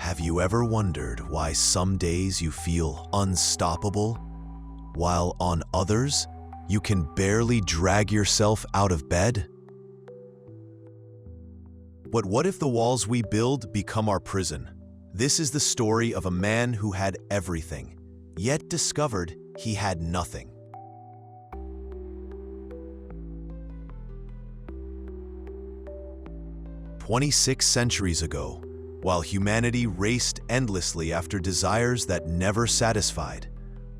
Have you ever wondered why some days you feel unstoppable, while on others, you can barely drag yourself out of bed? But what if the walls we build become our prison? This is the story of a man who had everything, yet discovered he had nothing. "26 centuries ago, while humanity raced endlessly after desires that never satisfied,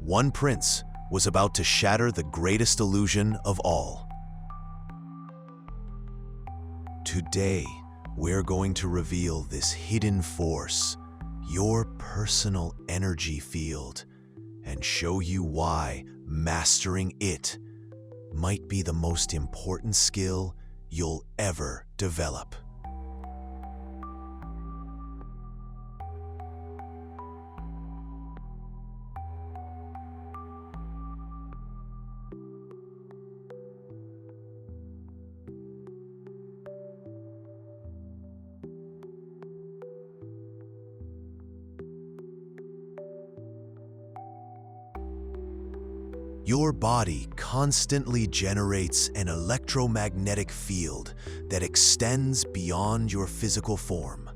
one prince was about to shatter the greatest illusion of all. Today, we're going to reveal this hidden force, your personal energy field, and show you why mastering it might be the most important skill you'll ever develop." Your body constantly generates an electromagnetic field that extends beyond your physical form.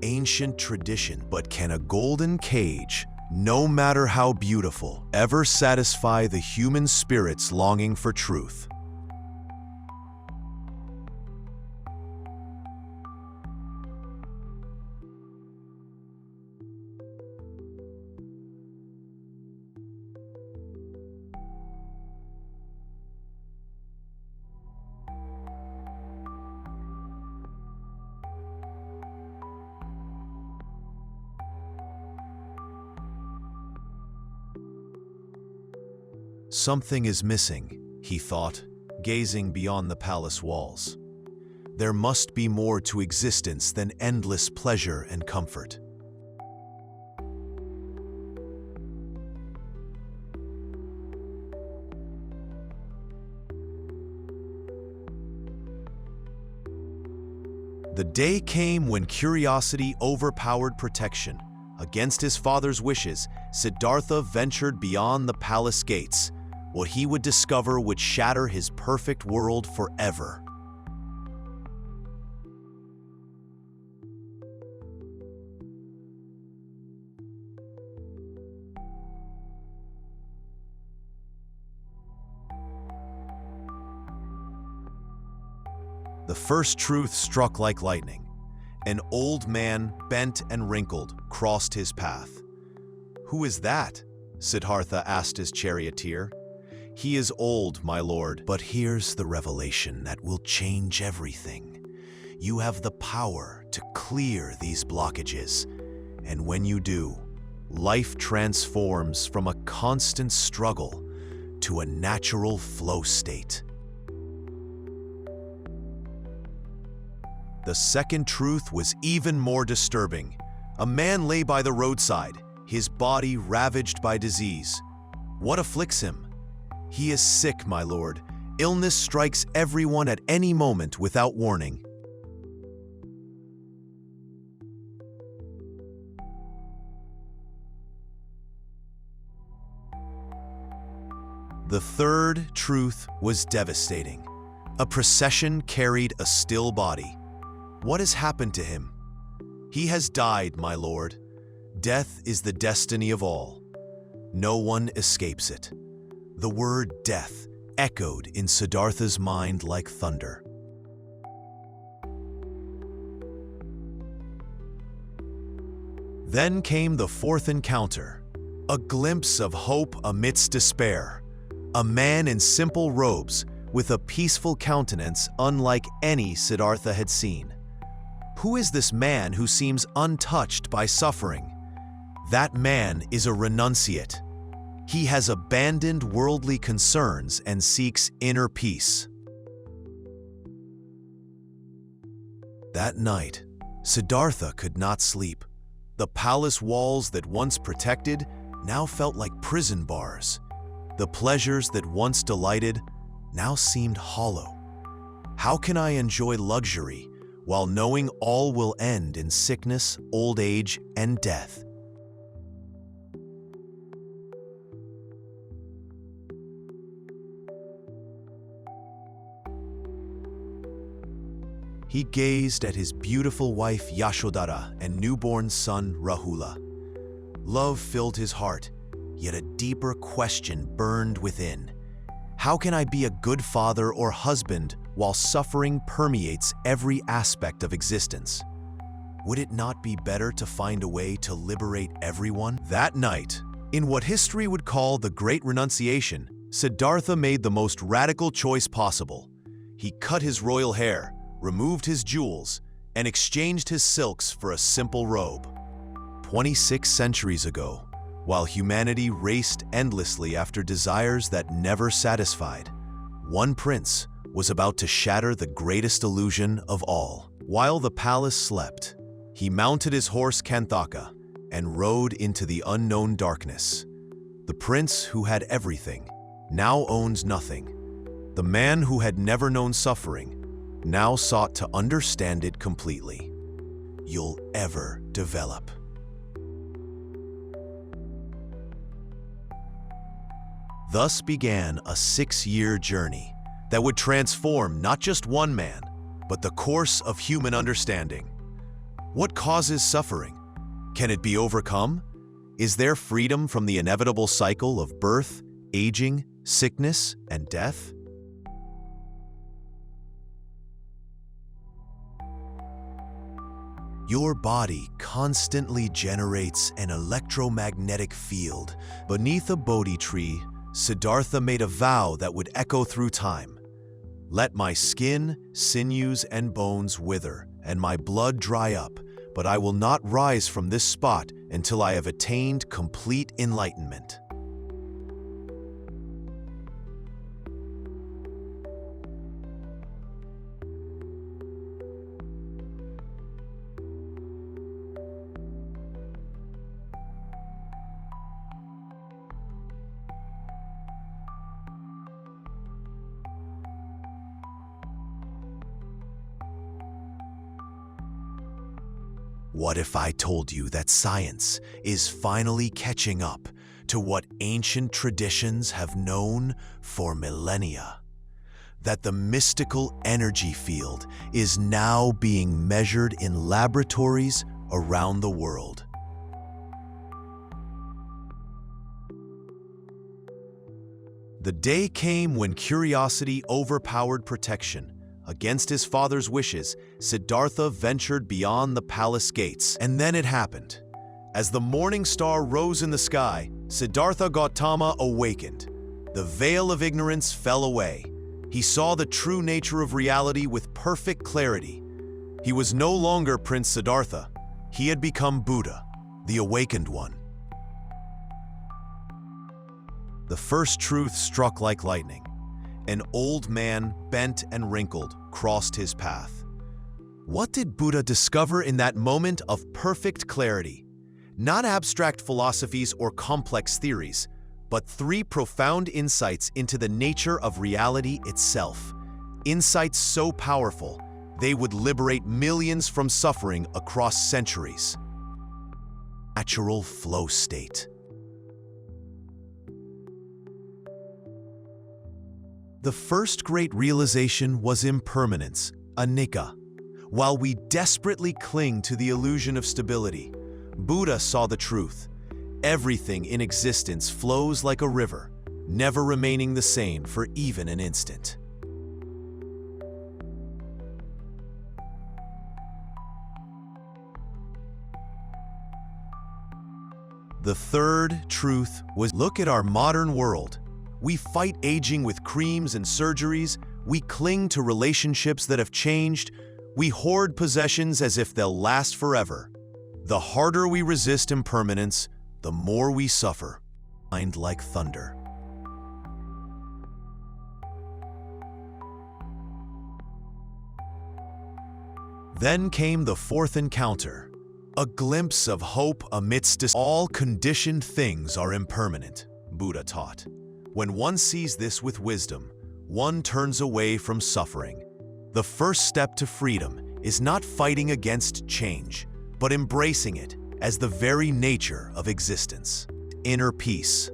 Ancient tradition, but can a golden cage, no matter how beautiful, ever satisfy the human spirit's longing for truth? Something is missing, he thought, gazing beyond the palace walls. There must be more to existence than endless pleasure and comfort. The day came when curiosity overpowered protection. Against his father's wishes, Siddhartha ventured beyond the palace gates. What he would discover would shatter his perfect world forever. The first truth struck like lightning. An old man, bent and wrinkled, crossed his path. "Who is that?" Siddhartha asked his charioteer. "He is old, my lord, but here's the revelation that will change everything. You have the power to clear these blockages, and when you do, life transforms from a constant struggle to a natural flow state." The second truth was even more disturbing. A man lay by the roadside, his body ravaged by disease. What afflicts him? "He is sick, my lord. Illness strikes everyone at any moment without warning." The third truth was devastating. A procession carried a still body. What has happened to him? "He has died, my lord. Death is the destiny of all. No one escapes it." The word death echoed in Siddhartha's mind like thunder. Then came the fourth encounter, a glimpse of hope amidst despair. A man in simple robes, with a peaceful countenance unlike any Siddhartha had seen. Who is this man who seems untouched by suffering? That man is a renunciate. He has abandoned worldly concerns and seeks inner peace. That night, Siddhartha could not sleep. The palace walls that once protected now felt like prison bars. The pleasures that once delighted now seemed hollow. How can I enjoy luxury while knowing all will end in sickness, old age, and death. He gazed at his beautiful wife Yashodhara and newborn son Rahula. Love filled his heart, yet a deeper question burned within. How can I be a good father or husband while suffering permeates every aspect of existence? Would it not be better to find a way to liberate everyone? That night, in what history would call the Great Renunciation, Siddhartha made the most radical choice possible. He cut his royal hair, removed his jewels, and exchanged his silks for a simple robe. 26 centuries ago, while humanity raced endlessly after desires that never satisfied, one prince was about to shatter the greatest illusion of all. While the palace slept, he mounted his horse Kanthaka and rode into the unknown darkness. The prince who had everything now owned nothing. The man who had never known suffering now sought to understand it completely. You'll ever develop. Thus began a 6-year journey that would transform not just one man, but the course of human understanding. What causes suffering? Can it be overcome? Is there freedom from the inevitable cycle of birth, aging, sickness, and death? Your body constantly generates an electromagnetic field. Beneath a Bodhi tree, Siddhartha made a vow that would echo through time. Let my skin, sinews, and bones wither, and my blood dry up, but I will not rise from this spot until I have attained complete enlightenment. What if I told you that science is finally catching up to what ancient traditions have known for millennia? That the mystical energy field is now being measured in laboratories around the world. The day came when curiosity overpowered protection. Against his father's wishes, Siddhartha ventured beyond the palace gates. And then it happened. As the morning star rose in the sky, Siddhartha Gautama awakened. The veil of ignorance fell away. He saw the true nature of reality with perfect clarity. He was no longer Prince Siddhartha. He had become Buddha, the awakened one. The first truth struck like lightning. An old man, bent and wrinkled, crossed his path. What did Buddha discover in that moment of perfect clarity? Not abstract philosophies or complex theories, but 3 profound insights into the nature of reality itself. Insights so powerful, they would liberate millions from suffering across centuries. Natural flow state. The first great realization was impermanence, anicca. While we desperately cling to the illusion of stability, Buddha saw the truth. Everything in existence flows like a river, never remaining the same for even an instant. The third truth was, look at our modern world. We fight aging with creams and surgeries. We cling to relationships that have changed. We hoard possessions as if they'll last forever. The harder we resist impermanence, the more we suffer. Mind like thunder. Then came the fourth encounter. A glimpse of hope amidst all conditioned things are impermanent, Buddha taught. When one sees this with wisdom, one turns away from suffering. The first step to freedom is not fighting against change, but embracing it as the very nature of existence. Inner peace.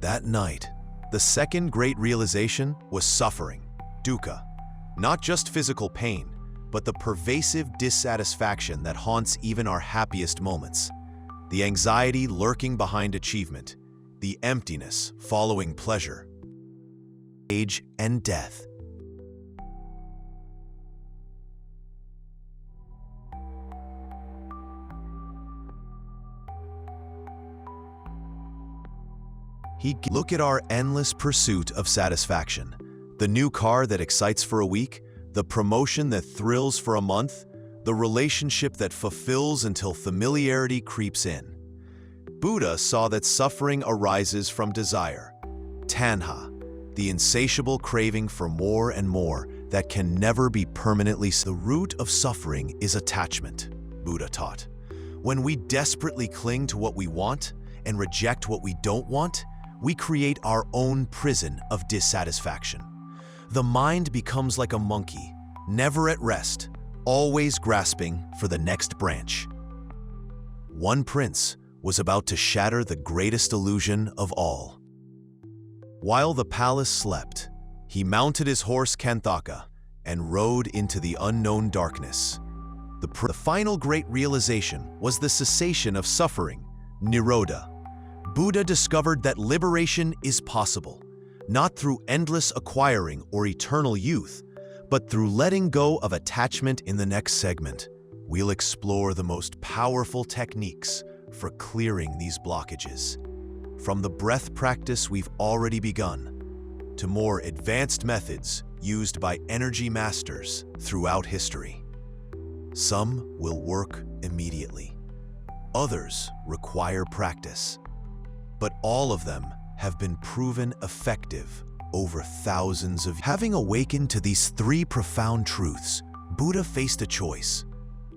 That night, the second great realization was suffering, dukkha, not just physical pain, but the pervasive dissatisfaction that haunts even our happiest moments, the anxiety lurking behind achievement, the emptiness following pleasure, age and death. Look at our endless pursuit of satisfaction. The new car that excites for a week, the promotion that thrills for a month, the relationship that fulfills until familiarity creeps in. Buddha saw that suffering arises from desire, tanha, the insatiable craving for more and more that can never be permanently. The root of suffering is attachment, Buddha taught. When we desperately cling to what we want and reject what we don't want, we create our own prison of dissatisfaction. The mind becomes like a monkey, never at rest, always grasping for the next branch. One prince was about to shatter the greatest illusion of all. While the palace slept, he mounted his horse Kanthaka and rode into the unknown darkness. The final great realization was the cessation of suffering, Nirodha. Buddha discovered that liberation is possible, not through endless acquiring or eternal youth, but through letting go of attachment. In the next segment, we'll explore the most powerful techniques for clearing these blockages. From the breath practice we've already begun, to more advanced methods used by energy masters throughout history. Some will work immediately. Others require practice. But all of them have been proven effective over thousands of years. Having awakened to these three profound truths, Buddha faced a choice: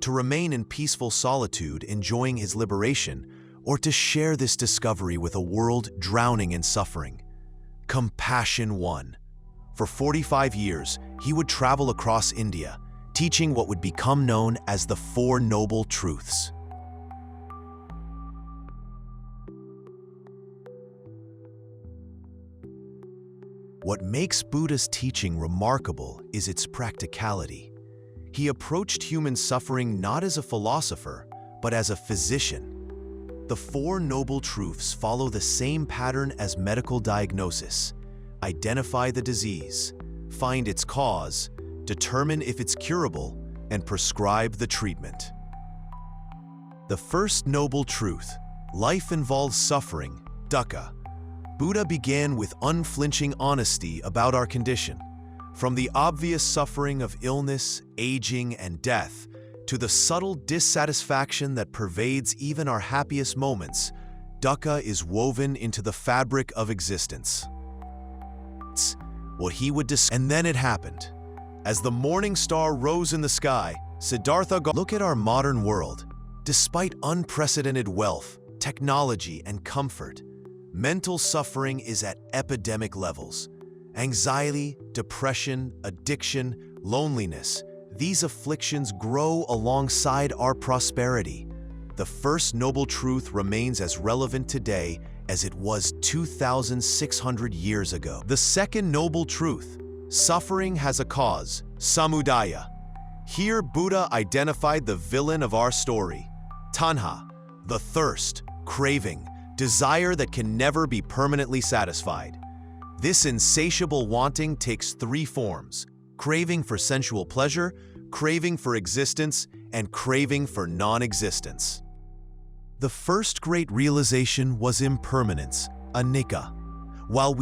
to remain in peaceful solitude, enjoying his liberation, or to share this discovery with a world drowning in suffering. Compassion won. For 45 years, he would travel across India, teaching what would become known as the Four Noble Truths. What makes Buddha's teaching remarkable is its practicality. He approached human suffering not as a philosopher, but as a physician. The Four Noble Truths follow the same pattern as medical diagnosis: identify the disease, find its cause, determine if it's curable, and prescribe the treatment. The first noble truth: life involves suffering, dukkha. Buddha began with unflinching honesty about our condition. From the obvious suffering of illness, aging, and death, to the subtle dissatisfaction that pervades even our happiest moments, dukkha is woven into the fabric of existence. What he would and then it happened. As the morning star rose in the sky, Siddhartha look at our modern world. Despite unprecedented wealth, technology, and comfort, mental suffering is at epidemic levels. Anxiety, depression, addiction, loneliness, these afflictions grow alongside our prosperity. The first noble truth remains as relevant today as it was 2,600 years ago. The second noble truth: suffering has a cause, samudaya. Here Buddha identified the villain of our story, tanha, the thirst, craving, desire that can never be permanently satisfied. This insatiable wanting takes three forms: craving for sensual pleasure, craving for existence, and craving for non-existence. The first great realization was impermanence, anicca. While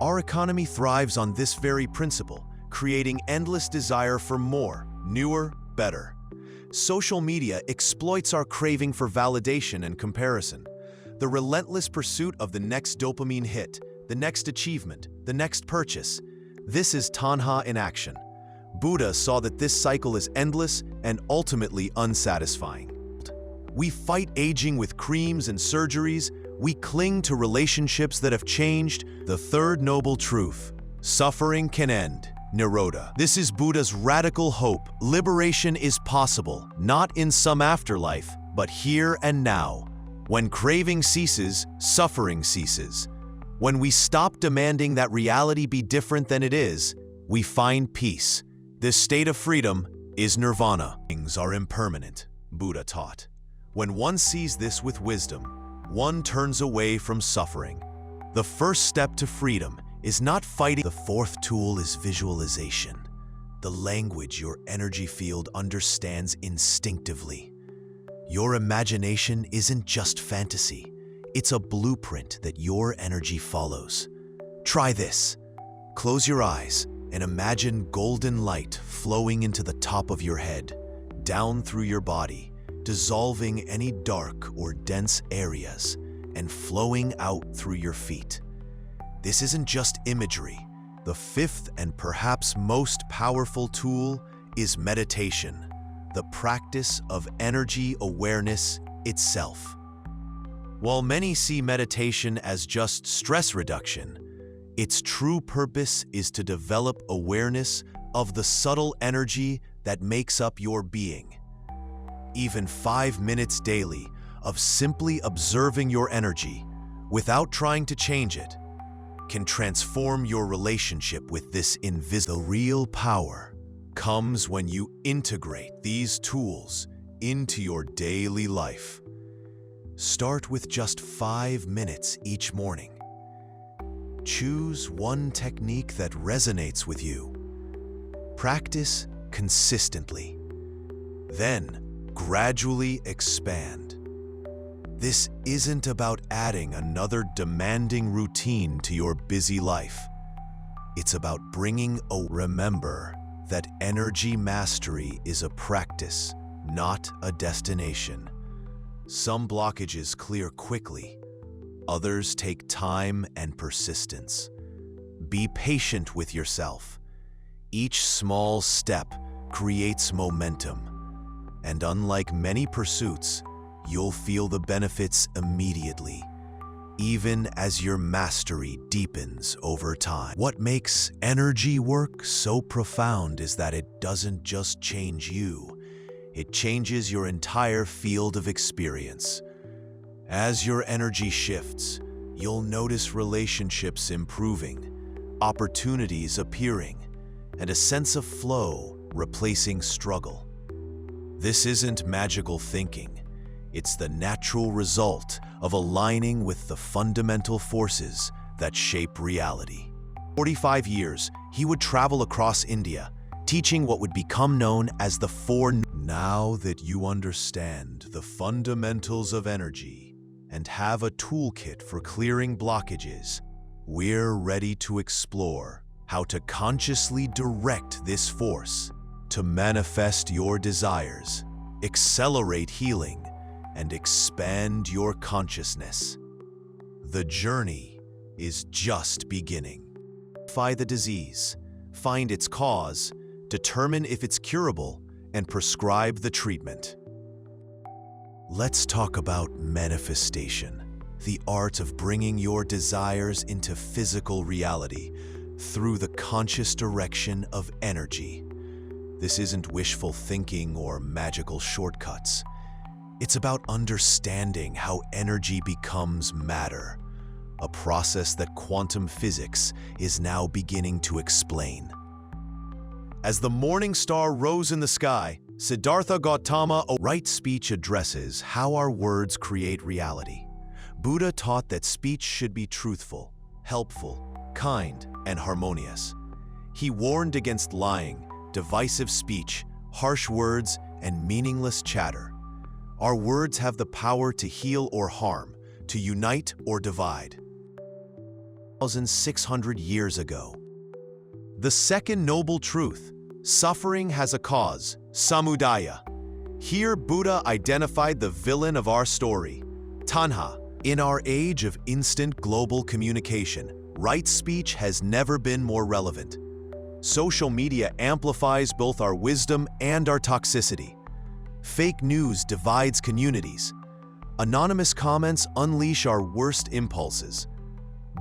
our economy thrives on this very principle, creating endless desire for more, newer, better. Social media exploits our craving for validation and comparison. The relentless pursuit of the next dopamine hit, the next achievement, the next purchase. This is tanha in action. Buddha saw that this cycle is endless and ultimately unsatisfying. We fight aging with creams and surgeries. We cling to relationships that have changed. The third noble truth: Suffering can end. Nirvana. This is Buddha's radical hope. Liberation is possible, not in some afterlife, but here and now. When craving ceases, suffering ceases. When we stop demanding that reality be different than it is, we find peace. This state of freedom is nirvana. Things are impermanent, Buddha taught. When one sees this with wisdom, one turns away from suffering. The first step to freedom is not fighting. The fourth tool is visualization, the language your energy field understands instinctively. Your imagination isn't just fantasy, it's a blueprint that your energy follows. Try this. Close your eyes and imagine golden light flowing into the top of your head, down through your body, dissolving any dark or dense areas, and flowing out through your feet. This isn't just imagery. The fifth and perhaps most powerful tool is meditation, the practice of energy awareness itself. While many see meditation as just stress reduction, its true purpose is to develop awareness of the subtle energy that makes up your being. Even 5 minutes daily of simply observing your energy without trying to change it can transform your relationship with this invisible. The real power comes when you integrate these tools into your daily life. Start with just 5 minutes each morning. Choose one technique that resonates with you. Practice consistently. Then gradually expand. This isn't about adding another demanding routine to your busy life. It's about bringing a remember that energy mastery is a practice, not a destination. Some blockages clear quickly. Others take time and persistence. Be patient with yourself. Each small step creates momentum. And unlike many pursuits, you'll feel the benefits immediately, even as your mastery deepens over time. What makes energy work so profound is that it doesn't just change you, it changes your entire field of experience. As your energy shifts, you'll notice relationships improving, opportunities appearing, and a sense of flow replacing struggle. This isn't magical thinking. It's the natural result of aligning with the fundamental forces that shape reality. 45 years, he would travel across India, teaching what would become known as the Four. Now that you understand the fundamentals of energy and have a toolkit for clearing blockages, we're ready to explore how to consciously direct this force to manifest your desires, accelerate healing, and expand your consciousness. The journey is just beginning. Identify the disease, find its cause, determine if it's curable, and prescribe the treatment. Let's talk about manifestation, the art of bringing your desires into physical reality through the conscious direction of energy. This isn't wishful thinking or magical shortcuts. It's about understanding how energy becomes matter, a process that quantum physics is now beginning to explain. As the morning star rose in the sky, Siddhartha Gautama right speech addresses how our words create reality. Buddha taught that speech should be truthful, helpful, kind, and harmonious. He warned against lying, divisive speech, harsh words, and meaningless chatter. Our words have the power to heal or harm, to unite or divide. 1,600 years ago. The second noble truth, suffering has a cause, samudaya. Here Buddha identified the villain of our story, tanha. In our age of instant global communication, right speech has never been more relevant. Social media amplifies both our wisdom and our toxicity. Fake news divides communities. Anonymous comments unleash our worst impulses.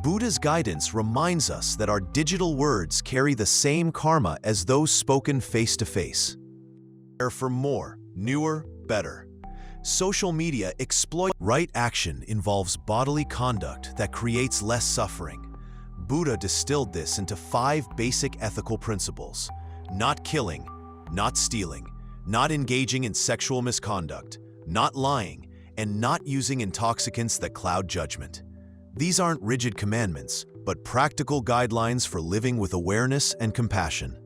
Buddha's guidance reminds us that our digital words carry the same karma as those spoken face-to-face. For more, newer, better. Social media exploit. Right action involves bodily conduct that creates less suffering. Buddha distilled this into 5 basic ethical principles: not killing, not stealing, not engaging in sexual misconduct, not lying, and not using intoxicants that cloud judgment. These aren't rigid commandments, but practical guidelines for living with awareness and compassion.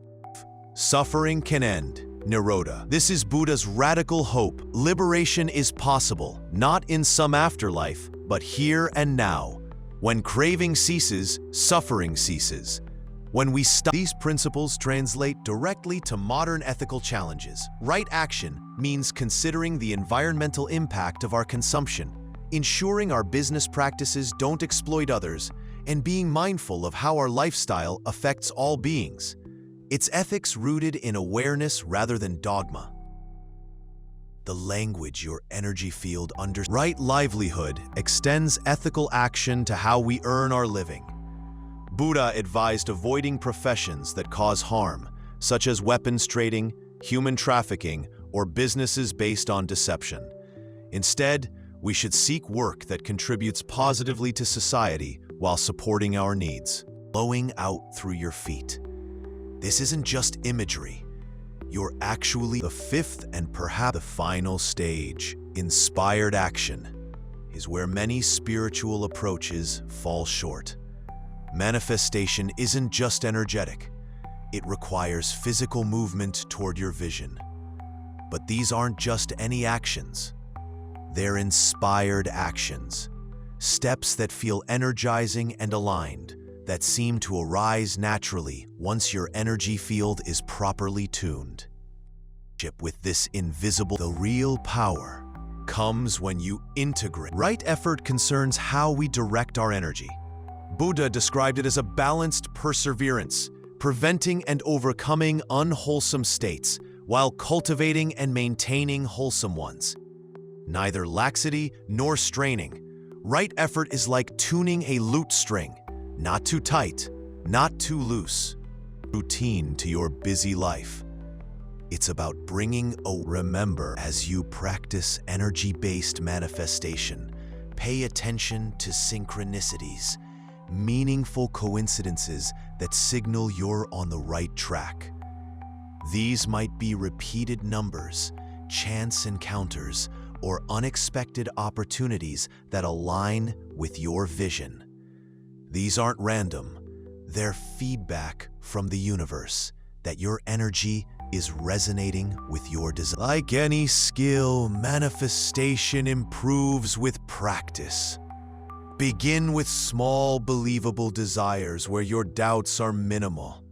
Suffering can end. Nirodha. This is Buddha's radical hope. Liberation is possible, not in some afterlife, but here and now. When craving ceases, suffering ceases. When we stop, these principles translate directly to modern ethical challenges. Right action means considering the environmental impact of our consumption, ensuring our business practices don't exploit others, and being mindful of how our lifestyle affects all beings. It's ethics rooted in awareness rather than dogma. The language your energy field understands. Right livelihood extends ethical action to how we earn our living. Buddha advised avoiding professions that cause harm, such as weapons trading, human trafficking, or businesses based on deception. Instead, we should seek work that contributes positively to society while supporting our needs. Flowing out through your feet. This isn't just imagery. You're actually the 5th and perhaps the final stage. Inspired action is where many spiritual approaches fall short. Manifestation isn't just energetic. It requires physical movement toward your vision. But these aren't just any actions. They're inspired actions. Steps that feel energizing and aligned, that seem to arise naturally once your energy field is properly tuned. With this invisible, the real power comes when you integrate. Right effort concerns how we direct our energy. Buddha described it as a balanced perseverance, preventing and overcoming unwholesome states while cultivating and maintaining wholesome ones. Neither laxity nor straining. Right effort is like tuning a lute string. Not too tight, not too loose. Routine to your busy life. It's about bringing remember as you practice energy-based manifestation. Pay attention to synchronicities, meaningful coincidences that signal you're on the right track. These might be repeated numbers, chance encounters, or unexpected opportunities that align with your vision. These aren't random. They're feedback from the universe that your energy is resonating with your desire. Like any skill, manifestation improves with practice. Begin with small, believable desires where your doubts are minimal.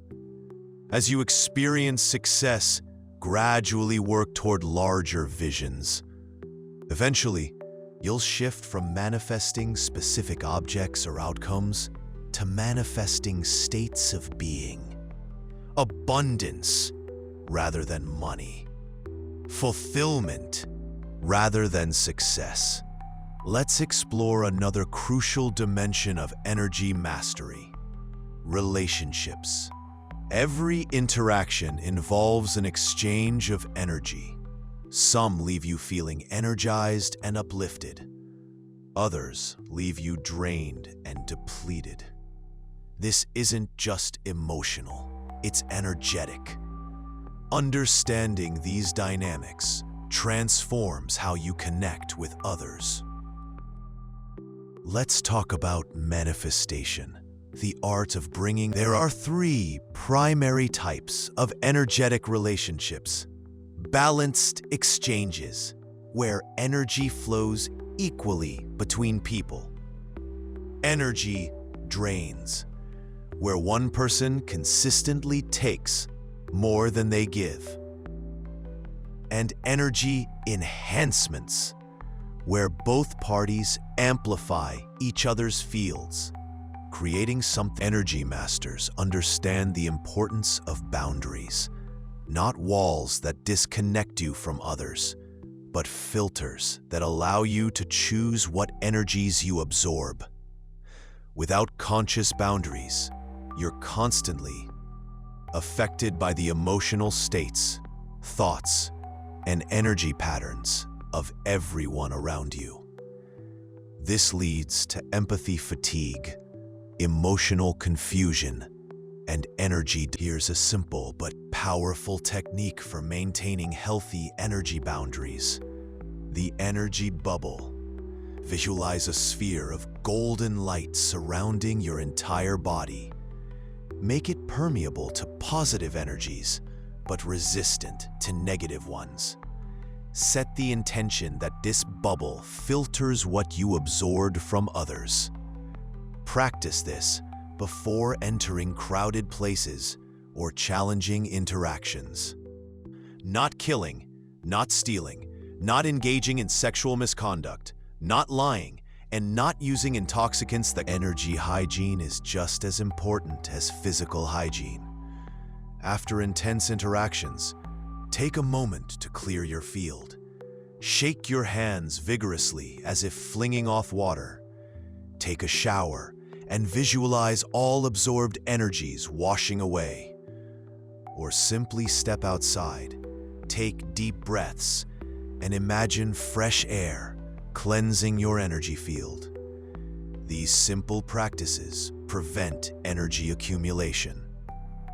As you experience success, gradually work toward larger visions. Eventually, you'll shift from manifesting specific objects or outcomes to manifesting states of being. Abundance rather than money. Fulfillment rather than success. Let's explore another crucial dimension of energy mastery: relationships. Every interaction involves an exchange of energy. Some leave you feeling energized and uplifted. Others leave you drained and depleted. This isn't just emotional, it's energetic. Understanding these dynamics transforms how you connect with others. Let's talk about manifestation, the art of bringing. There are 3 primary types of energetic relationships. Balanced exchanges, where energy flows equally between people. Energy drains, where one person consistently takes more than they give. And energy enhancements, where both parties amplify each other's fields, creating something. Energy masters understand the importance of boundaries, not walls that disconnect you from others, but filters that allow you to choose what energies you absorb. Without conscious boundaries, you're constantly affected by the emotional states, thoughts, and energy patterns of everyone around you. This leads to empathy fatigue, emotional confusion, and energy. Here's a simple but powerful technique for maintaining healthy energy boundaries: the energy bubble. Visualize a sphere of golden light surrounding your entire body. Make it permeable to positive energies, but resistant to negative ones. Set the intention that this bubble filters what you absorbed from others. Practice this before entering crowded places or challenging interactions. Not killing, not stealing, not engaging in sexual misconduct, not lying, and not using intoxicants. The energy hygiene is just as important as physical hygiene. After intense interactions, take a moment to clear your field. Shake your hands vigorously as if flinging off water. Take a shower and visualize all absorbed energies washing away. Or simply step outside, take deep breaths, and imagine fresh air cleansing your energy field. These simple practices prevent energy accumulation.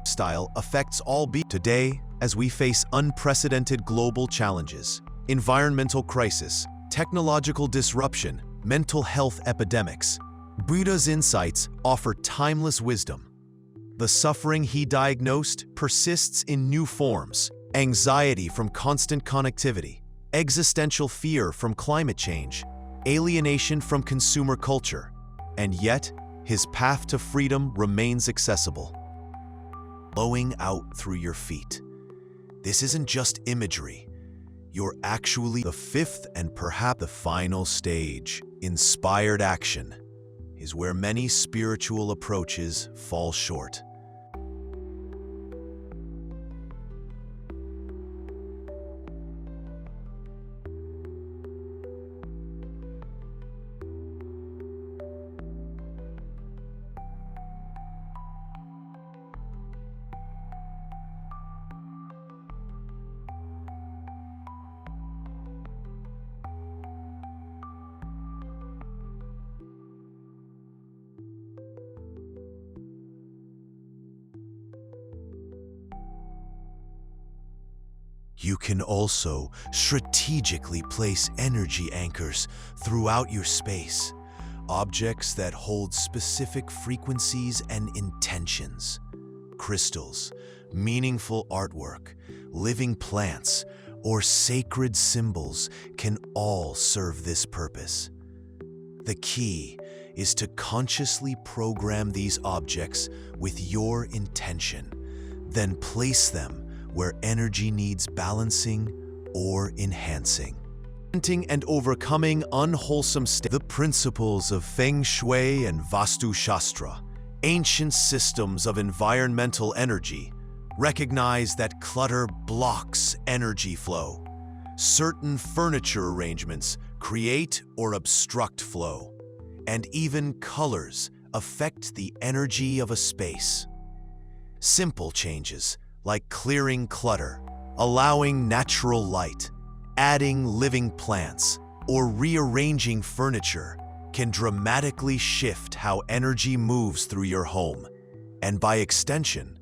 Style affects all today as we face unprecedented global challenges, environmental crisis, technological disruption, mental health epidemics. Buddha's insights offer timeless wisdom. The suffering he diagnosed persists in new forms: anxiety from constant connectivity, existential fear from climate change, alienation from consumer culture, and yet his path to freedom remains accessible. Blowing out through your feet. This isn't just imagery. You're actually the fifth and perhaps the final stage. Inspired action is where many spiritual approaches fall short. You can also strategically place energy anchors throughout your space, objects that hold specific frequencies and intentions. Crystals, meaningful artwork, living plants, or sacred symbols can all serve this purpose. The key is to consciously program these objects with your intention, then place them where energy needs balancing or enhancing. Preventing and overcoming unwholesome states. The principles of Feng Shui and Vastu Shastra, ancient systems of environmental energy, recognize that clutter blocks energy flow. Certain furniture arrangements create or obstruct flow, and even colors affect the energy of a space. Simple changes like clearing clutter, allowing natural light, adding living plants, or rearranging furniture can dramatically shift how energy moves through your home, and by extension,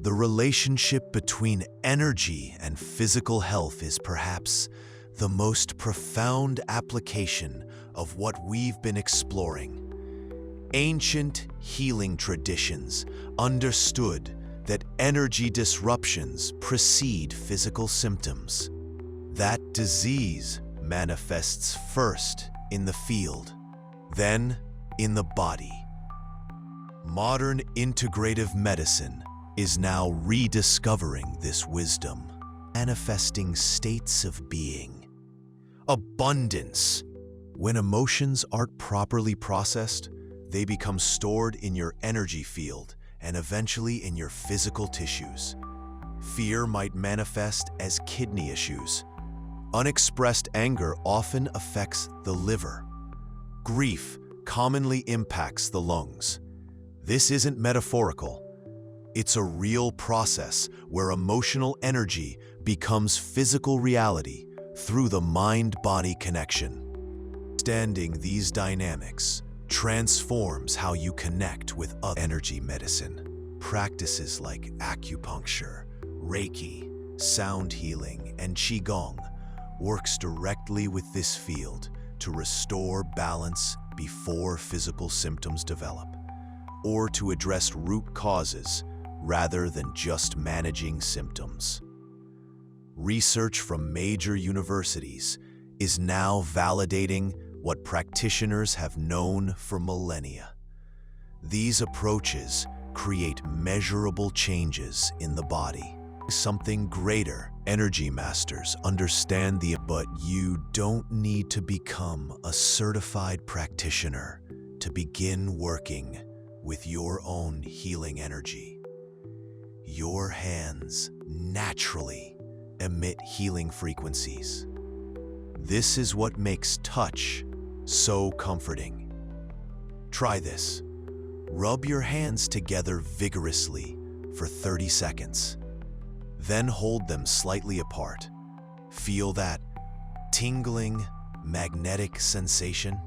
the relationship between energy and physical health is perhaps the most profound application of what we've been exploring. Ancient healing traditions understood that energy disruptions precede physical symptoms. That disease manifests first in the field, then in the body. Modern integrative medicine is now rediscovering this wisdom, manifesting states of being. Abundance. When emotions aren't properly processed, they become stored in your energy field and eventually in your physical tissues. Fear might manifest as kidney issues. Unexpressed anger often affects the liver. Grief commonly impacts the lungs. This isn't metaphorical. It's a real process where emotional energy becomes physical reality through the mind-body connection. Understanding these dynamics transforms how you connect with other energy medicine. Practices like acupuncture, Reiki, sound healing, and Qigong works directly with this field to restore balance before physical symptoms develop, or to address root causes rather than just managing symptoms. Research from major universities is now validating what practitioners have known for millennia. These approaches create measurable changes in the body. Something greater. Energy masters understand but you don't need to become a certified practitioner to begin working with your own healing energy. Your hands naturally emit healing frequencies. This is what makes touch so comforting. Try this. Rub your hands together vigorously for 30 seconds. Then hold them slightly apart. Feel that tingling, magnetic sensation?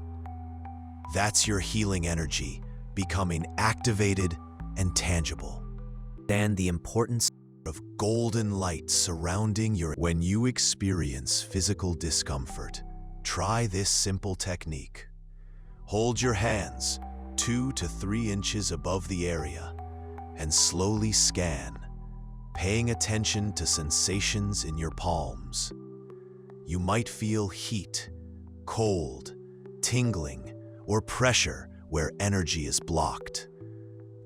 That's your healing energy becoming activated and tangible. And the importance of golden light surrounding your... When you experience physical discomfort, try this simple technique. Hold your hands 2 to 3 inches above the area and slowly scan, paying attention to sensations in your palms. You might feel heat, cold, tingling, or pressure where energy is blocked.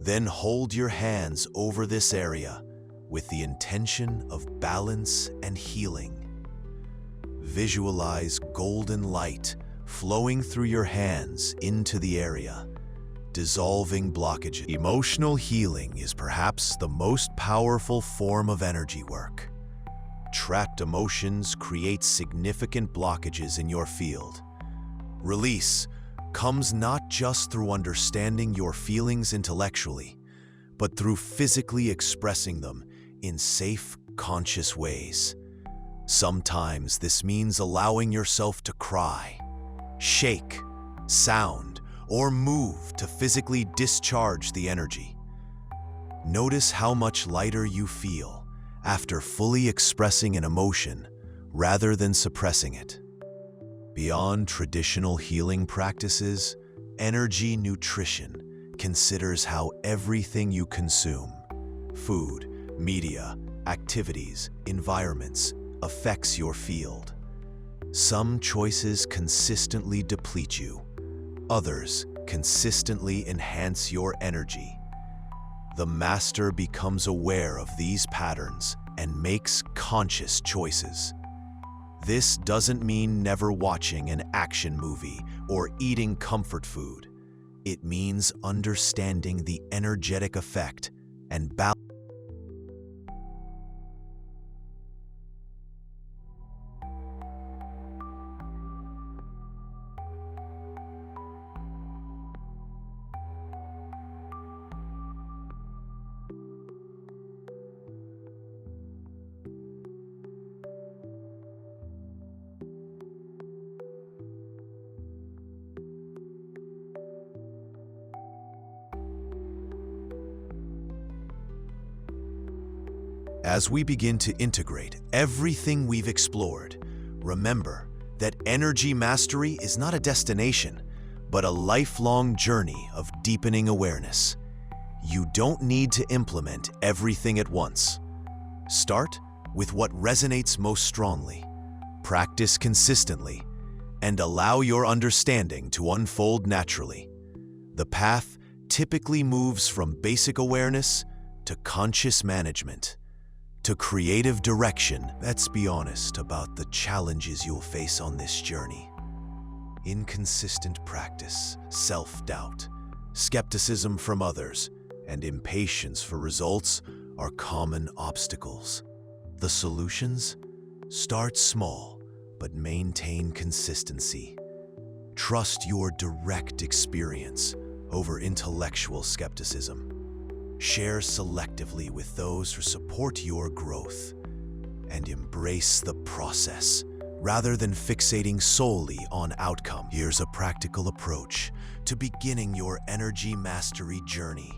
Then hold your hands over this area with the intention of balance and healing. Visualize golden light flowing through your hands into the area, dissolving blockages. Emotional healing is perhaps the most powerful form of energy work. Trapped emotions create significant blockages in your field. Release comes not just through understanding your feelings intellectually, but through physically expressing them in safe, conscious ways. Sometimes this means allowing yourself to cry, shake, sound, or move to physically discharge the energy. Notice how much lighter you feel after fully expressing an emotion rather than suppressing it. Beyond traditional healing practices, energy nutrition considers how everything you consume, food, media, activities, environments, affects your field. Some choices consistently deplete you. Others consistently enhance your energy. The master becomes aware of these patterns and makes conscious choices. This doesn't mean never watching an action movie or eating comfort food. It means understanding the energetic effect and balance. As we begin to integrate everything we've explored, remember that energy mastery is not a destination, but a lifelong journey of deepening awareness. You don't need to implement everything at once. Start with what resonates most strongly, practice consistently, and allow your understanding to unfold naturally. The path typically moves from basic awareness to conscious management, to creative direction. Let's be honest about the challenges you'll face on this journey. Inconsistent practice, self-doubt, skepticism from others, and impatience for results are common obstacles. The solutions? Start small, but maintain consistency. Trust your direct experience over intellectual skepticism. Share selectively with those who support your growth, and embrace the process rather than fixating solely on outcome. Here's a practical approach to beginning your energy mastery journey.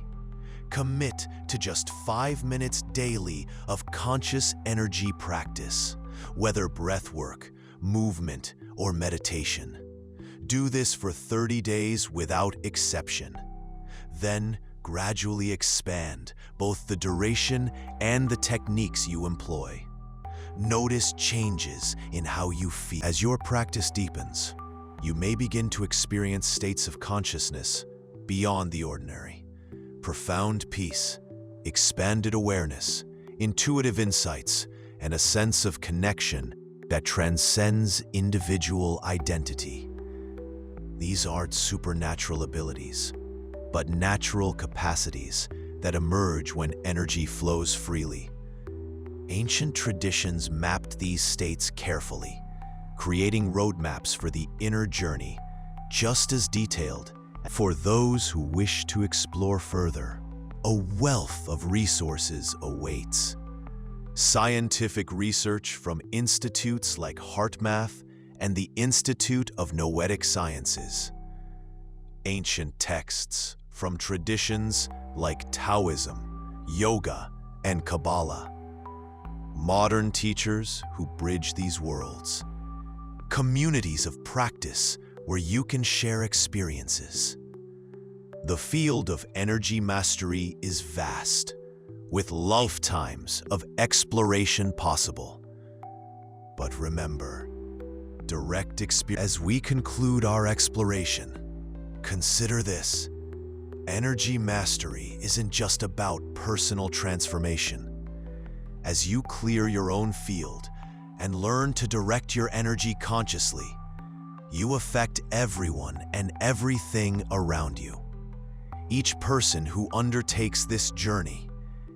Commit to just 5 minutes daily of conscious energy practice, whether breathwork, movement, or meditation. Do this for 30 days without exception. Then gradually expand both the duration and the techniques you employ. Notice changes in how you feel. As your practice deepens, you may begin to experience states of consciousness beyond the ordinary. Profound peace, expanded awareness, intuitive insights, and a sense of connection that transcends individual identity. These aren't supernatural abilities, but natural capacities that emerge when energy flows freely. Ancient traditions mapped these states carefully, creating roadmaps for the inner journey, just as detailed. For those who wish to explore further, a wealth of resources awaits. Scientific research from institutes like HeartMath and the Institute of Noetic Sciences. Ancient texts from traditions like Taoism, yoga, and Kabbalah. Modern teachers who bridge these worlds. Communities of practice where you can share experiences. The field of energy mastery is vast, with lifetimes of exploration possible. But remember, direct experience. As we conclude our exploration, consider this. Energy mastery isn't just about personal transformation. As you clear your own field and learn to direct your energy consciously, you affect everyone and everything around you. Each person who undertakes this journey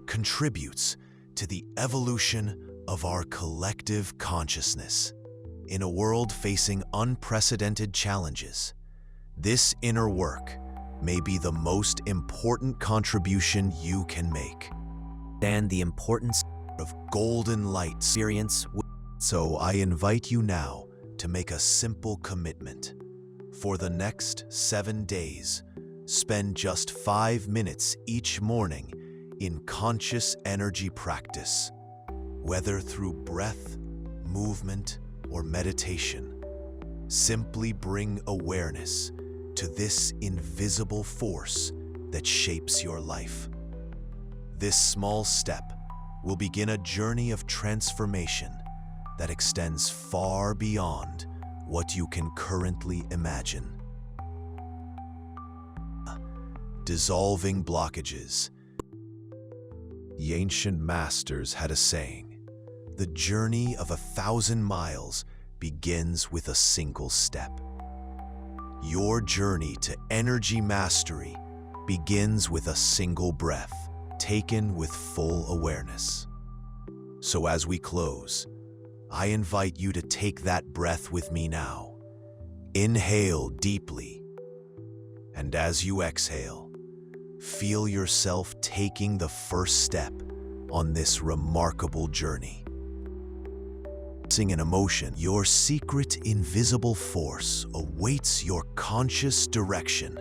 contributes to the evolution of our collective consciousness. In a world facing unprecedented challenges, this inner work may be the most important contribution you can make. And the importance Of golden light experience. So I invite you now to make a simple commitment. For the next 7 days, spend just 5 minutes each morning in conscious energy practice, whether through breath, movement, or meditation. Simply bring awareness to this invisible force that shapes your life. This small step will begin a journey of transformation that extends far beyond what you can currently imagine. Dissolving blockages. The ancient masters had a saying, "The journey of 1,000 miles begins with a single step." Your journey to energy mastery begins with a single breath, taken with full awareness. So as we close, I invite you to take that breath with me now. Inhale deeply, and as you exhale, feel yourself taking the first step on this remarkable journey. In emotion, your secret invisible force awaits your conscious direction.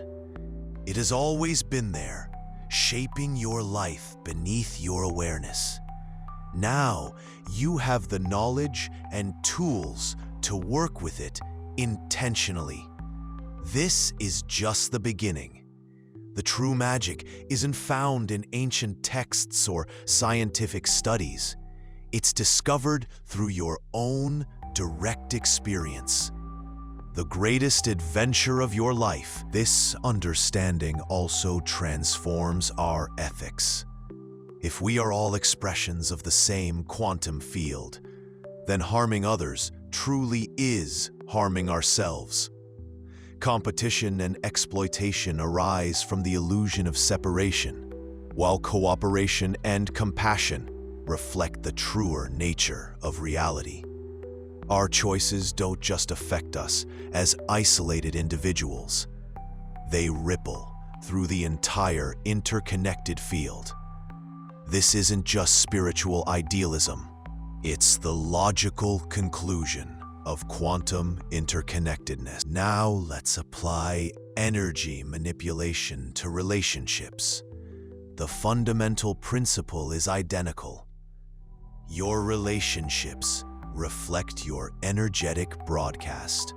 It has always been there, shaping your life beneath your awareness. Now you have the knowledge and tools to work with it intentionally. This is just the beginning. The true magic isn't found in ancient texts or scientific studies. It's discovered through your own direct experience. The greatest adventure of your life. This understanding also transforms our ethics. If we are all expressions of the same quantum field, then harming others truly is harming ourselves. Competition and exploitation arise from the illusion of separation, while cooperation and compassion reflect the truer nature of reality. Our choices don't just affect us as isolated individuals. They ripple through the entire interconnected field. This isn't just spiritual idealism. It's the logical conclusion of quantum interconnectedness. Now let's apply energy manipulation to relationships. The fundamental principle is identical. Your relationships reflect your energetic broadcast.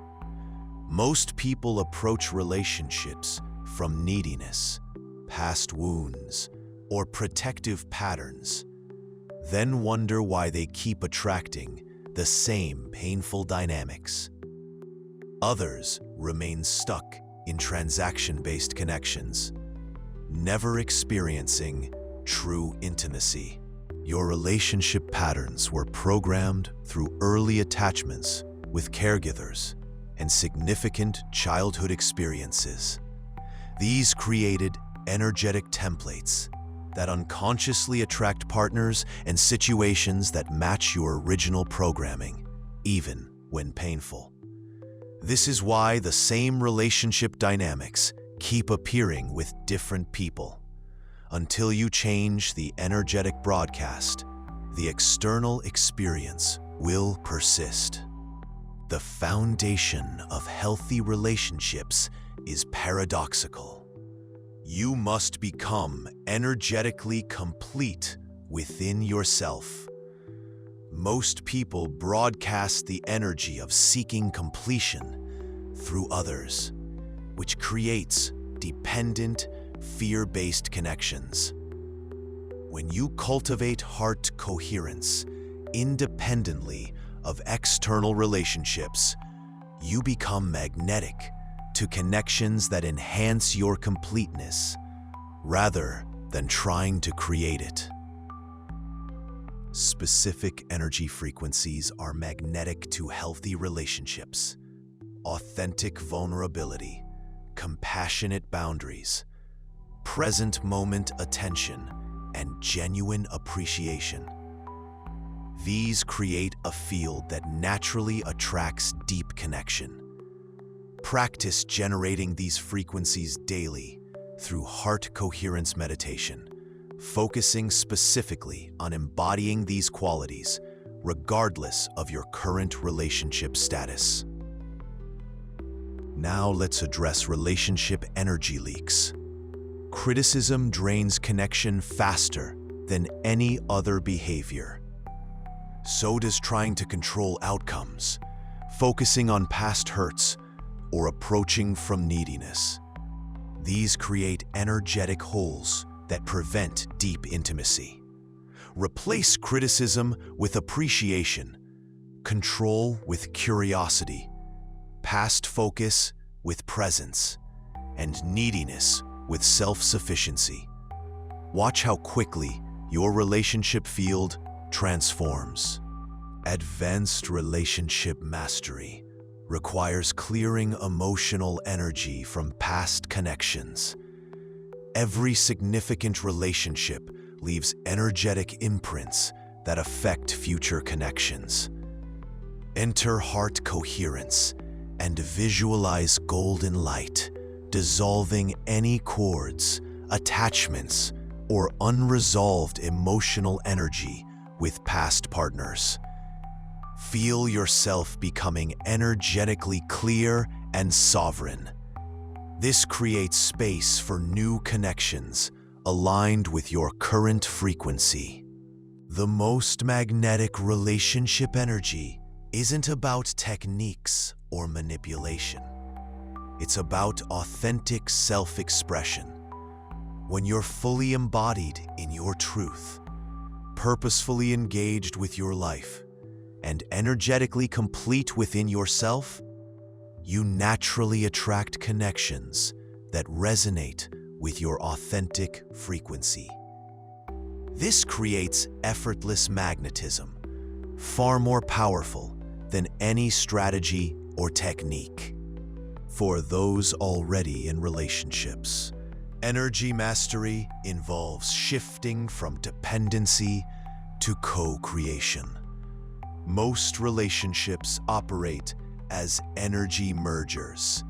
Most people approach relationships from neediness, past wounds, or protective patterns, then wonder why they keep attracting the same painful dynamics. Others remain stuck in transaction-based connections, never experiencing true intimacy. Your relationship patterns were programmed through early attachments with caregivers and significant childhood experiences. These created energetic templates that unconsciously attract partners and situations that match your original programming, even when painful. This is why the same relationship dynamics keep appearing with different people. Until you change the energetic broadcast, the external experience will persist. The foundation of healthy relationships is paradoxical. You must become energetically complete within yourself. Most people broadcast the energy of seeking completion through others, which creates dependent, fear-based connections. When you cultivate heart coherence independently of external relationships, you become magnetic to connections that enhance your completeness rather than trying to create it. Specific energy frequencies are magnetic to healthy relationships. Authentic vulnerability, compassionate boundaries, present moment attention, and genuine appreciation. These create a field that naturally attracts deep connection. Practice generating these frequencies daily through heart coherence meditation, focusing specifically on embodying these qualities regardless of your current relationship status. Now let's address relationship energy leaks. Criticism drains connection faster than any other behavior. So does trying to control outcomes, focusing on past hurts, or approaching from neediness. These create energetic holes that prevent deep intimacy. Replace criticism with appreciation, control with curiosity, past focus with presence, and neediness with self-sufficiency. Watch how quickly your relationship field transforms. Advanced relationship mastery requires clearing emotional energy from past connections. Every significant relationship leaves energetic imprints that affect future connections. Enter heart coherence and visualize golden light, dissolving any cords, attachments, or unresolved emotional energy with past partners. Feel yourself becoming energetically clear and sovereign. This creates space for new connections aligned with your current frequency. The most magnetic relationship energy isn't about techniques or manipulation. It's about authentic self-expression. When you're fully embodied in your truth, purposefully engaged with your life, and energetically complete within yourself, you naturally attract connections that resonate with your authentic frequency. This creates effortless magnetism, far more powerful than any strategy or technique. For those already in relationships, energy mastery involves shifting from dependency to co-creation. Most relationships operate as energy mergers,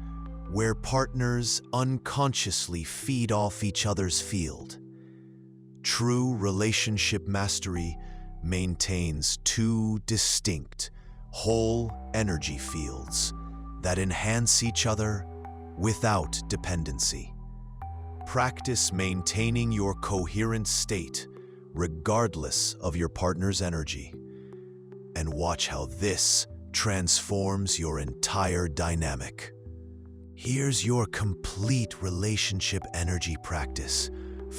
where partners unconsciously feed off each other's field. True relationship mastery maintains two distinct, whole energy fields that enhance each other without dependency. Practice maintaining your coherent state regardless of your partner's energy, and watch how this transforms your entire dynamic. Here's your complete relationship energy practice.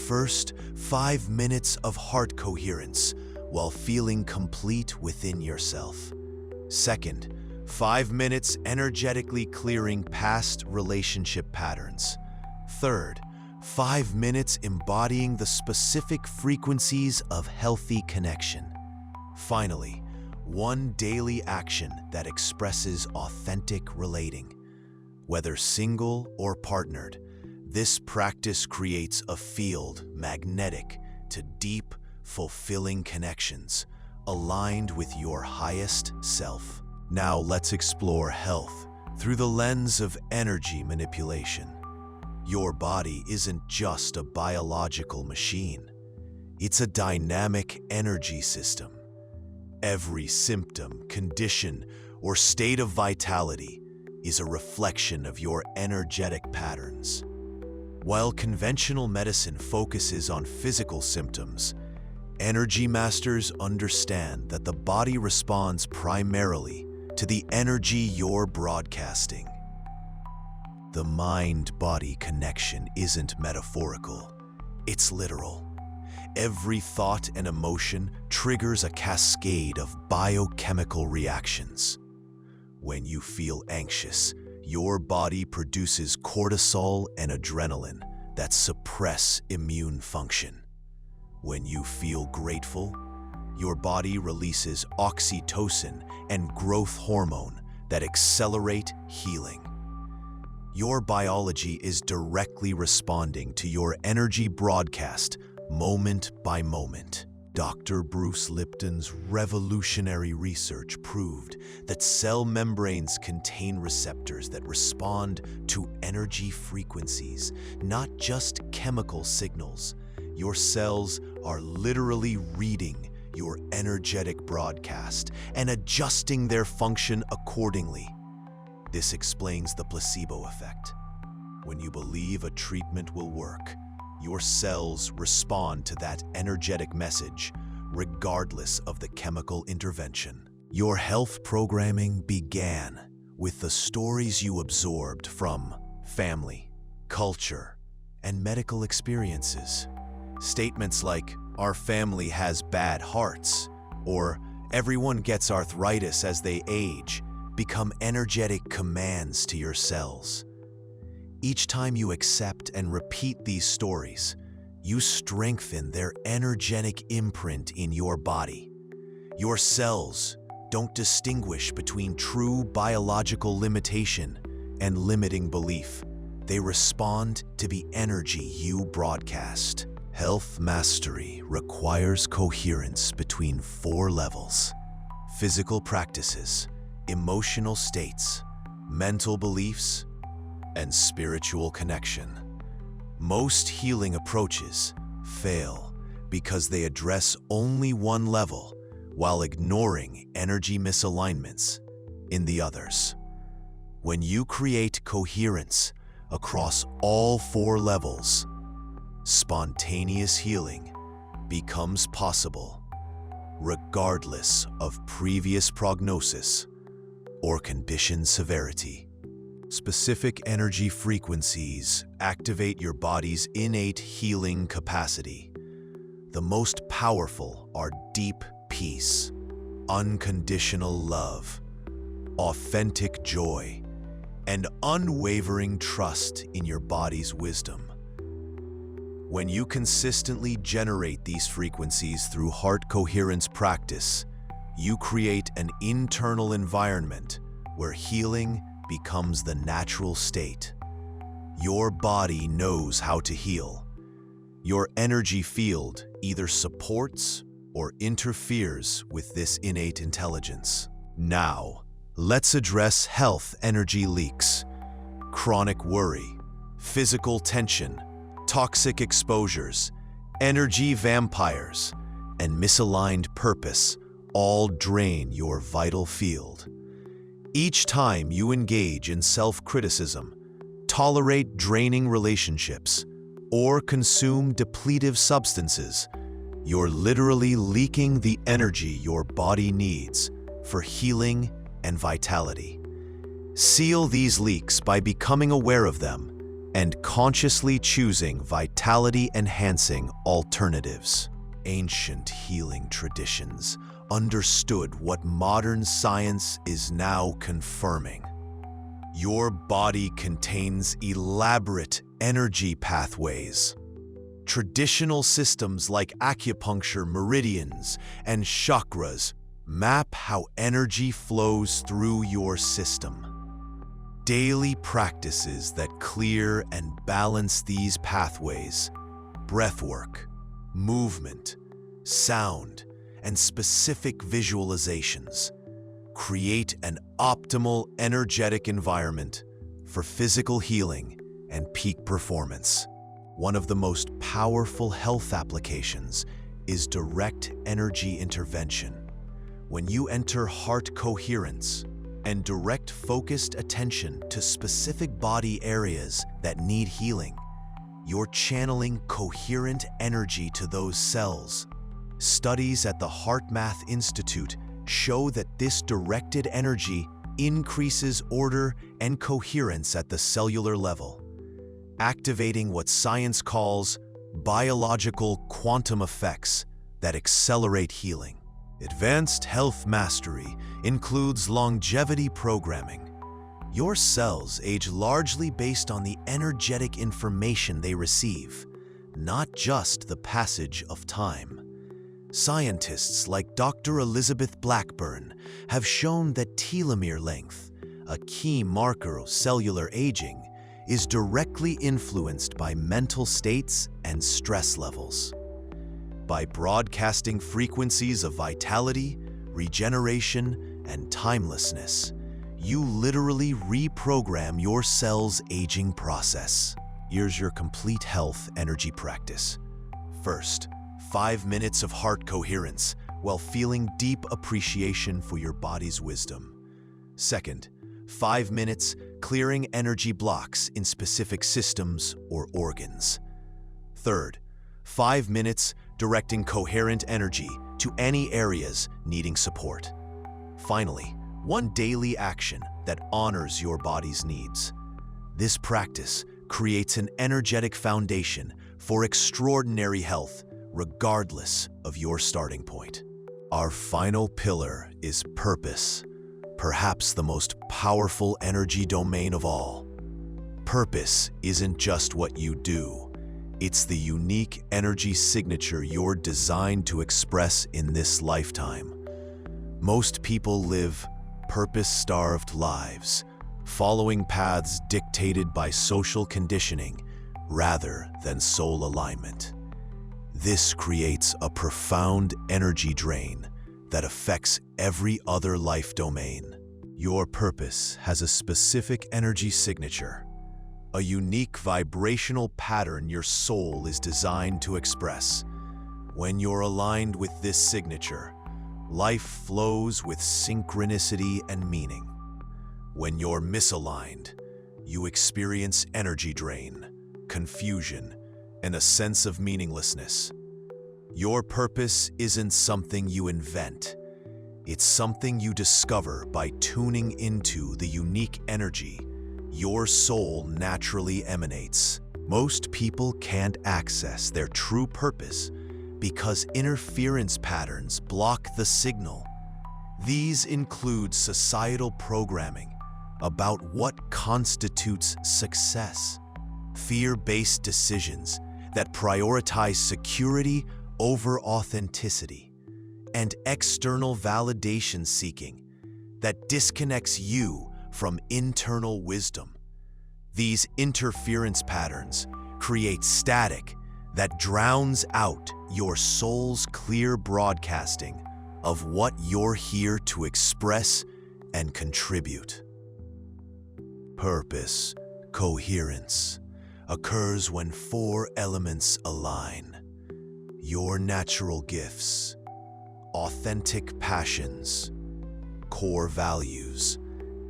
First, 5 minutes of heart coherence while feeling complete within yourself. Second, 5 minutes energetically clearing past relationship patterns. Third, 5 minutes embodying the specific frequencies of healthy connection. Finally, one daily action that expresses authentic relating. Whether single or partnered, this practice creates a field magnetic to deep, fulfilling connections aligned with your highest self. Now let's explore health through the lens of energy manipulation. Your body isn't just a biological machine. It's a dynamic energy system. Every symptom, condition, or state of vitality is a reflection of your energetic patterns. While conventional medicine focuses on physical symptoms, energy masters understand that the body responds primarily to the energy you're broadcasting. The mind-body connection isn't metaphorical, it's literal. Every thought and emotion triggers a cascade of biochemical reactions. When you feel anxious, your body produces cortisol and adrenaline that suppress immune function. When you feel grateful, your body releases oxytocin and growth hormone that accelerate healing. Your biology is directly responding to your energy broadcast moment by moment. Dr. Bruce Lipton's revolutionary research proved that cell membranes contain receptors that respond to energy frequencies, not just chemical signals. Your cells are literally reading your energetic broadcast and adjusting their function accordingly. This explains the placebo effect. When you believe a treatment will work, your cells respond to that energetic message, regardless of the chemical intervention. Your health programming began with the stories you absorbed from family, culture, and medical experiences. Statements like, "Our family has bad hearts," or "Everyone gets arthritis as they age," become energetic commands to your cells. Each time you accept and repeat these stories, you strengthen their energetic imprint in your body. Your cells don't distinguish between true biological limitation and limiting belief. They respond to the energy you broadcast. Health mastery requires coherence between 4 levels: physical practices, emotional states, mental beliefs, and spiritual connection. Most healing approaches fail because they address only one level while ignoring energy misalignments in the others. When you create coherence across all 4 levels, spontaneous healing becomes possible, regardless of previous prognosis or condition severity. Specific energy frequencies activate your body's innate healing capacity. The most powerful are deep peace, unconditional love, authentic joy, and unwavering trust in your body's wisdom. When you consistently generate these frequencies through heart coherence practice, you create an internal environment where healing becomes the natural state. Your body knows how to heal. Your energy field either supports or interferes with this innate intelligence. Now, let's address health energy leaks. Chronic worry, physical tension, toxic exposures, energy vampires, and misaligned purpose all drain your vital field. Each time you engage in self-criticism, tolerate draining relationships, or consume depletive substances, you're literally leaking the energy your body needs for healing and vitality. Seal these leaks by becoming aware of them and consciously choosing vitality-enhancing alternatives. Ancient healing traditions understood what modern science is now confirming. Your body contains elaborate energy pathways. Traditional systems like acupuncture meridians and chakras map how energy flows through your system. Daily practices that clear and balance these pathways, breathwork, movement, sound, and specific visualizations, create an optimal energetic environment for physical healing and peak performance. One of the most powerful health applications is direct energy intervention. When you enter heart coherence and direct focused attention to specific body areas that need healing, you're channeling coherent energy to those cells. Studies at the HeartMath Institute show that this directed energy increases order and coherence at the cellular level, activating what science calls biological quantum effects that accelerate healing. Advanced health mastery includes longevity programming. Your cells age largely based on the energetic information they receive, not just the passage of time. Scientists like Dr. Elizabeth Blackburn have shown that telomere length, a key marker of cellular aging, is directly influenced by mental states and stress levels. By broadcasting frequencies of vitality, regeneration, and timelessness, you literally reprogram your cell's aging process. Here's your complete health energy practice. First, 5 minutes of heart coherence while feeling deep appreciation for your body's wisdom. Second, 5 minutes clearing energy blocks in specific systems or organs. Third, 5 minutes directing coherent energy to any areas needing support. Finally, one daily action that honors your body's needs. This practice creates an energetic foundation for extraordinary health, regardless of your starting point. Our final pillar is purpose, perhaps the most powerful energy domain of all. Purpose isn't just what you do. It's the unique energy signature you're designed to express in this lifetime. Most people live purpose-starved lives, following paths dictated by social conditioning rather than soul alignment. This creates a profound energy drain that affects every other life domain. Your purpose has a specific energy signature, a unique vibrational pattern your soul is designed to express. When you're aligned with this signature, life flows with synchronicity and meaning. When you're misaligned, you experience energy drain, confusion, and a sense of meaninglessness. Your purpose isn't something you invent. It's something you discover by tuning into the unique energy your soul naturally emanates. Most people can't access their true purpose because interference patterns block the signal. These include societal programming about what constitutes success, fear-based decisions that prioritize security over authenticity, and external validation seeking that disconnects you from internal wisdom. These interference patterns create static, that drowns out your soul's clear broadcasting of what you're here to express and contribute. Purpose, coherence, occurs when four elements align: your natural gifts, authentic passions, core values,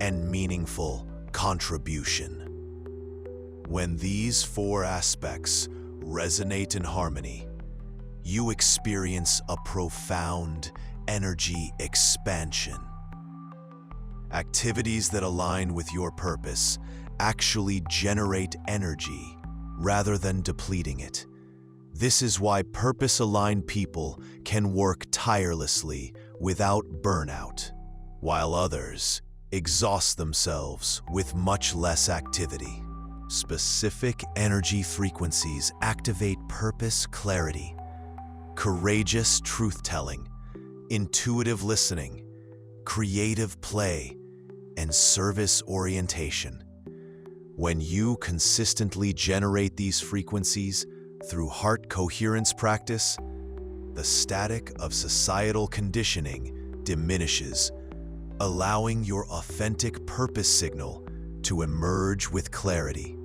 and meaningful contribution. When these four aspects resonate in harmony, you experience a profound energy expansion. Activities that align with your purpose actually generate energy rather than depleting it. This is why purpose-aligned people can work tirelessly without burnout, while others exhaust themselves with much less activity. Specific energy frequencies activate purpose clarity, courageous truth-telling, intuitive listening, creative play, and service orientation. When you consistently generate these frequencies through heart coherence practice, the static of societal conditioning diminishes, allowing your authentic purpose signal to emerge with clarity.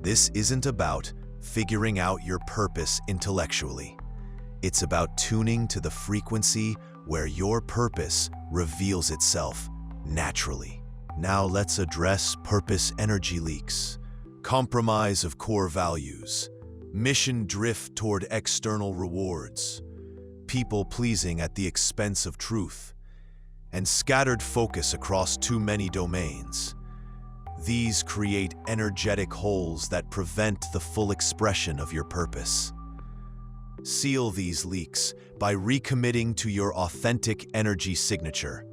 This isn't about figuring out your purpose intellectually. It's about tuning to the frequency where your purpose reveals itself naturally. Now let's address purpose energy leaks, compromise of core values, mission drift toward external rewards, people-pleasing at the expense of truth, and scattered focus across too many domains. These create energetic holes that prevent the full expression of your purpose. Seal these leaks by recommitting to your authentic energy signature,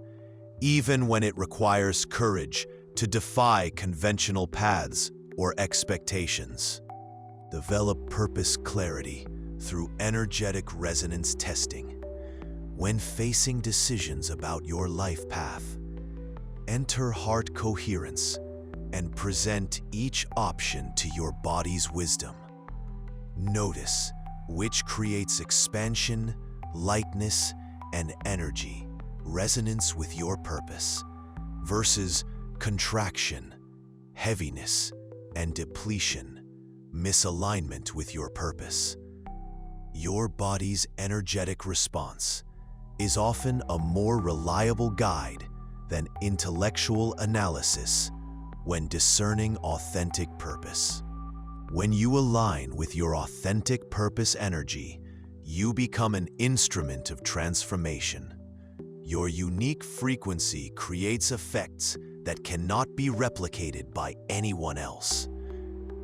even when it requires courage to defy conventional paths or expectations. Develop purpose clarity through energetic resonance testing. When facing decisions about your life path, enter heart coherence and present each option to your body's wisdom. Notice which creates expansion, lightness, and energy, resonance with your purpose, versus contraction, heaviness, and depletion, misalignment with your purpose. Your body's energetic response is often a more reliable guide than intellectual analysis when discerning authentic purpose. When you align with your authentic purpose energy, you become an instrument of transformation. Your unique frequency creates effects that cannot be replicated by anyone else.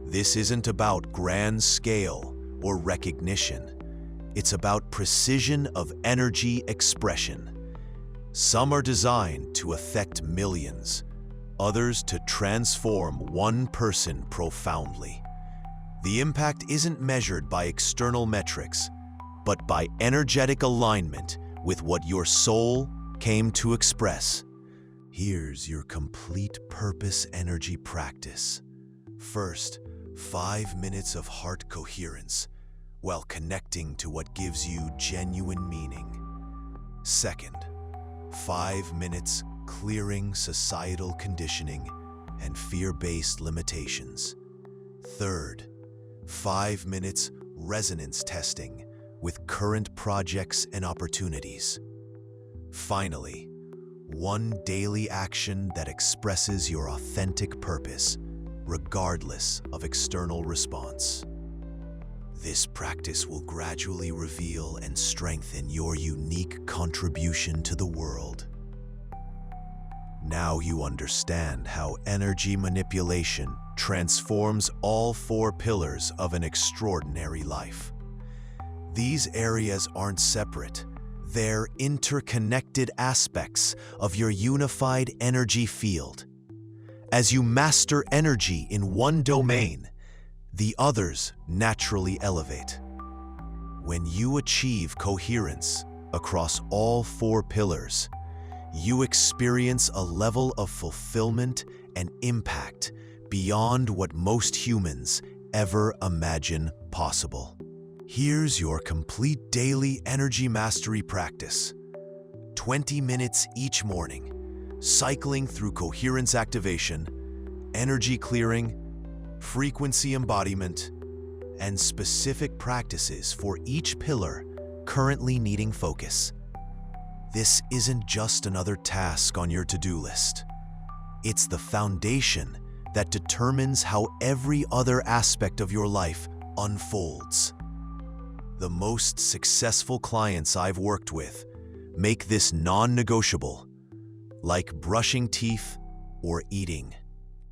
This isn't about grand scale or recognition. It's about precision of energy expression. Some are designed to affect millions, others to transform one person profoundly. The impact isn't measured by external metrics, but by energetic alignment with what your soul came to express. Here's your complete purpose energy practice. First, 5 minutes of heart coherence while connecting to what gives you genuine meaning. Second, 5 minutes clearing societal conditioning and fear-based limitations. Third, 5 minutes resonance testing with current projects and opportunities. Finally, one daily action that expresses your authentic purpose, regardless of external response. This practice will gradually reveal and strengthen your unique contribution to the world. Now you understand how energy manipulation transforms all 4 pillars of an extraordinary life. These areas aren't separate. They're interconnected aspects of your unified energy field. As you master energy in one domain, the others naturally elevate. When you achieve coherence across all 4 pillars, you experience a level of fulfillment and impact beyond what most humans ever imagine possible. Here's your complete daily energy mastery practice. 20 minutes each morning, cycling through coherence activation, energy clearing, frequency embodiment, and specific practices for each pillar currently needing focus. This isn't just another task on your to-do list. It's the foundation that determines how every other aspect of your life unfolds. The most successful clients I've worked with make this non-negotiable, like brushing teeth or eating.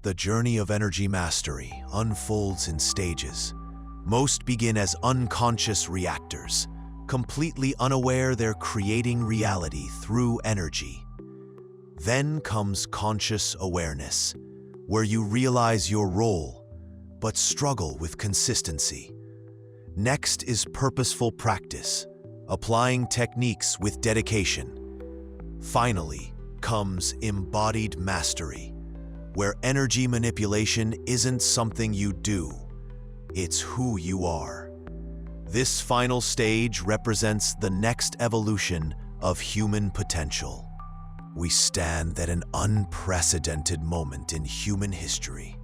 The journey of energy mastery unfolds in stages. Most begin as unconscious reactors, completely unaware they're creating reality through energy. Then comes conscious awareness, where you realize your role, but struggle with consistency. Next is purposeful practice, applying techniques with dedication. Finally comes embodied mastery, where energy manipulation isn't something you do, it's who you are. This final stage represents the next evolution of human potential. We stand at an unprecedented moment in human history,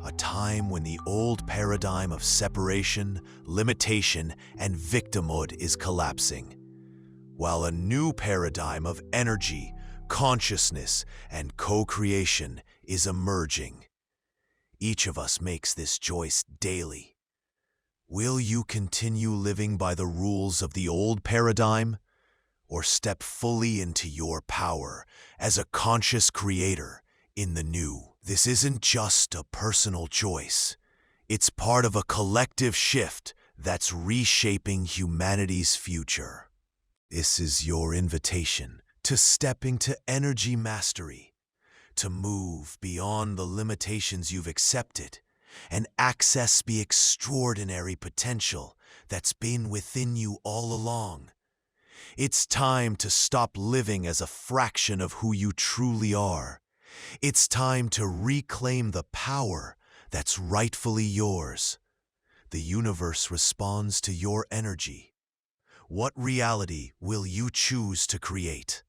a time when the old paradigm of separation, limitation, and victimhood is collapsing, while a new paradigm of energy, consciousness, and co-creation is emerging. Each of us makes this choice daily. Will you continue living by the rules of the old paradigm, or step fully into your power as a conscious creator in the new? This isn't just a personal choice. It's part of a collective shift that's reshaping humanity's future. This is your invitation to step into energy mastery, to move beyond the limitations you've accepted and access the extraordinary potential that's been within you all along. It's time to stop living as a fraction of who you truly are. It's time to reclaim the power that's rightfully yours. The universe responds to your energy. What reality will you choose to create?